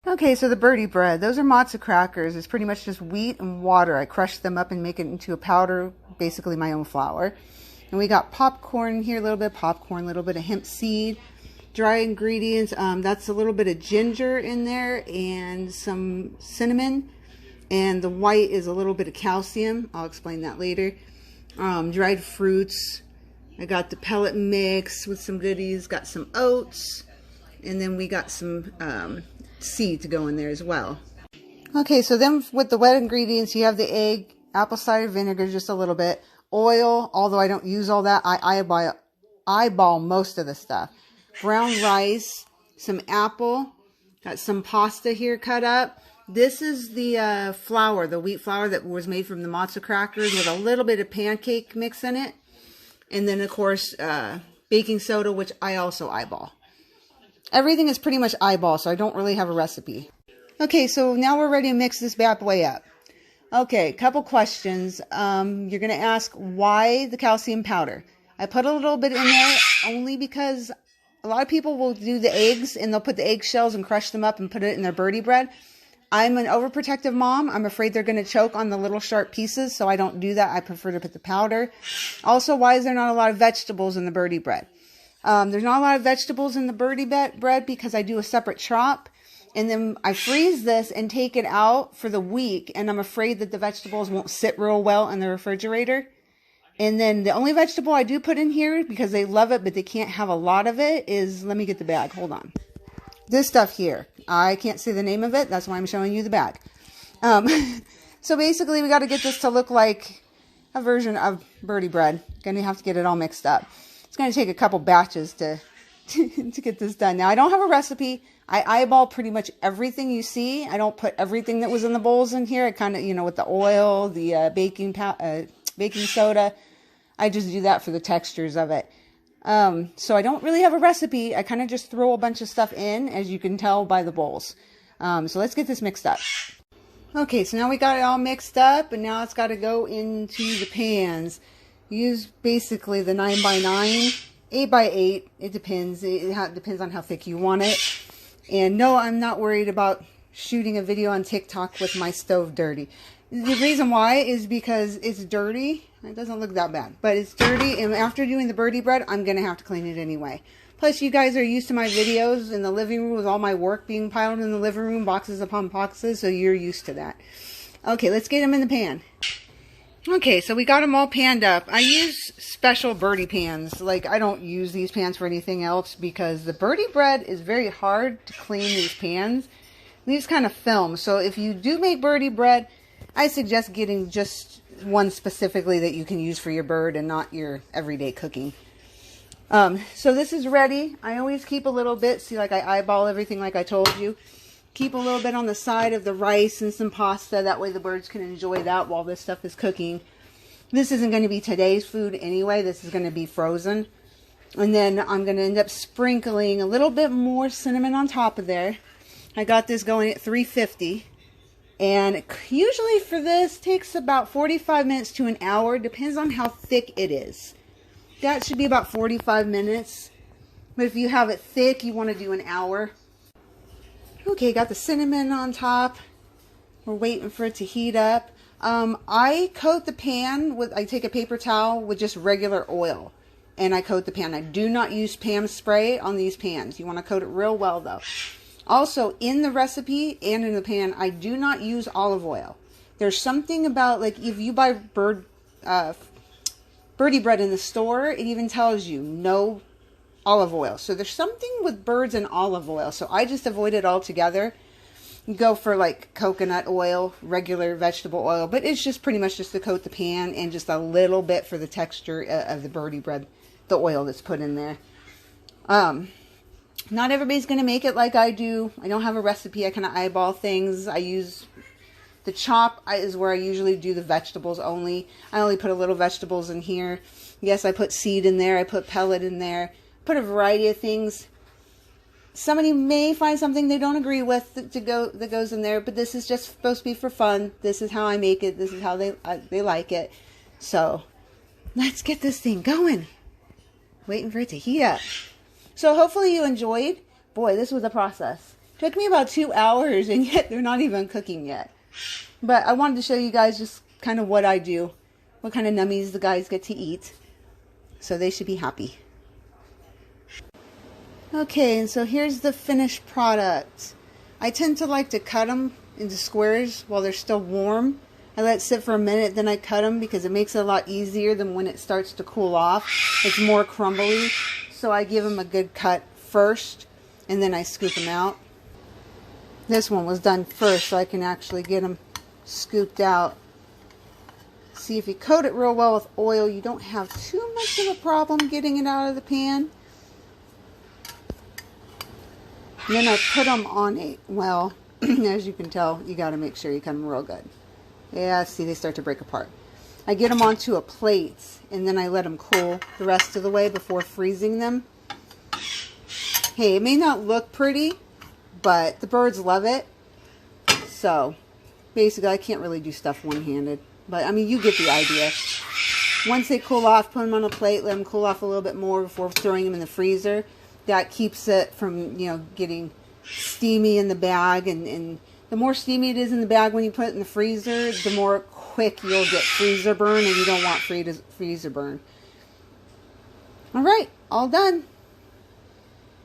Okay, so the Birdie Bread, those are matzo crackers. It's pretty much just wheat and water. I crush them up and make it into a powder, basically my own flour. And we got popcorn here, a little bit of popcorn, a little bit of hemp seed, dry ingredients. That's a little bit of ginger in there and some cinnamon. And the white is a little bit of calcium. I'll explain that later. Dried fruits. I got the pellet mix with some goodies. Got some oats. And then we got some seed to go in there as well. Okay, so then with the wet ingredients, you have the egg, apple cider vinegar, just a little bit, oil, although I don't use all that. I eyeball most of the stuff. Brown rice, some apple, got some pasta here cut up. This is the flour, the wheat flour that was made from the matzo crackers with a little bit of pancake mix in it. And then, of course, baking soda, which I also eyeball. Everything is pretty much eyeball, so I don't really have a recipe. Okay, so now we're ready to mix this bad boy up. Okay, couple questions. You're going to ask why the calcium powder. I put a little bit in there only because a lot of people will do the eggs and they'll put the eggshells and crush them up and put it in their Birdie Bread. I'm an overprotective mom. I'm afraid they're going to choke on the little sharp pieces, so I don't do that. I prefer to put the powder. Also, why is there not a lot of vegetables in the Birdie Bread? There's not a lot of vegetables in the Birdie Bread because I do a separate chop. And then I freeze this and take it out for the week. And I'm afraid that the vegetables won't sit real well in the refrigerator. And then the only vegetable I do put in here because they love it, but they can't have a lot of it is, let me get the bag. Hold on. This stuff here. I can't say the name of it. That's why I'm showing you the bag. So basically we got to get this to look like a version of Birdie Bread. Gonna have to get it all mixed up. It's going to take a couple batches to get this done. Now, I don't have a recipe. I eyeball pretty much everything you see. I don't put everything that was in the bowls in here. I kind of, with the oil, the baking soda. I just do that for the textures of it. So I don't really have a recipe. I kind of just throw a bunch of stuff in, as you can tell by the bowls. So let's get this mixed up. Okay, so now we got it all mixed up, and now it's got to go into the pans. Use basically the 9x9, 8x8. It depends. It depends on how thick you want it. And no, I'm not worried about shooting a video on TikTok with my stove dirty. The reason why is because it's dirty. It doesn't look that bad, but it's dirty. And after doing the Birdie Bread, I'm going to have to clean it anyway. Plus, you guys are used to my videos in the living room with all my work being piled in the living room, boxes upon boxes, so you're used to that. Okay, let's get them in the pan. Okay, so we got them all panned up. I use special Birdie pans. Like, I don't use these pans for anything else because the Birdie Bread is very hard to clean these pans. These kind of film. So if you do make Birdie Bread, I suggest getting just one specifically that you can use for your bird and not your everyday cooking. So this is ready. I always keep a little bit. See, like I eyeball everything like I told you. Keep a little bit on the side of the rice and some pasta. That way the birds can enjoy that while this stuff is cooking. This isn't going to be today's food anyway. This is going to be frozen. And then I'm going to end up sprinkling a little bit more cinnamon on top of there. I got this going at 350. And usually for this takes about 45 minutes to an hour. Depends on how thick it is. That should be about 45 minutes. But if you have it thick, you want to do an hour. Okay, got the cinnamon on top. We're waiting for it to heat up. I coat the pan with, I take a paper towel with just regular oil. And I coat the pan. I do not use Pam spray on these pans. You want to coat it real well though. Also, in the recipe and in the pan, I do not use olive oil. There's something about, like, if you buy Birdie Bread in the store, it even tells you no olive oil. So there's something with birds and olive oil. So I just avoid it altogether. You go for like coconut oil, regular vegetable oil, but it's just pretty much just to coat the pan and just a little bit for the texture of the Birdie Bread, the oil that's put in there. Not everybody's going to make it like I do. I don't have a recipe. I kind of eyeball things. I use the chop is where I usually do the vegetables only. I only put a little vegetables in here. Yes, I put seed in there. I put pellet in there. Put a variety of things. Somebody may find something they don't agree with that goes in there, but this is just supposed to be for fun. This is how I make it. This is how they like it. So let's get this thing going. Waiting for it to heat up. So hopefully you enjoyed. Boy, this was a process. Took me about 2 hours, and yet they're not even cooking yet. But I wanted to show you guys just kind of what I do, what kind of nummies the guys get to eat. So they should be happy. Okay, and so here's the finished product. I tend to like to cut them into squares while they're still warm. I let it sit for a minute, then I cut them because it makes it a lot easier than when it starts to cool off. It's more crumbly, so I give them a good cut first, and then I scoop them out. This one was done first, so I can actually get them scooped out. See, if you coat it real well with oil, you don't have too much of a problem getting it out of the pan. And then I put them on a, well, as you can tell, you got to make sure you cut them real good. Yeah, see, they start to break apart. I get them onto a plate, and then I let them cool the rest of the way before freezing them. Hey, it may not look pretty, but the birds love it. So, basically, I can't really do stuff one-handed. But, I mean, you get the idea. Once they cool off, put them on a plate, let them cool off a little bit more before throwing them in the freezer. That keeps it from, you know, getting steamy in the bag. And the more steamy it is in the bag when you put it in the freezer, the more quick you'll get freezer burn, and you don't want freezer burn. All right, all done.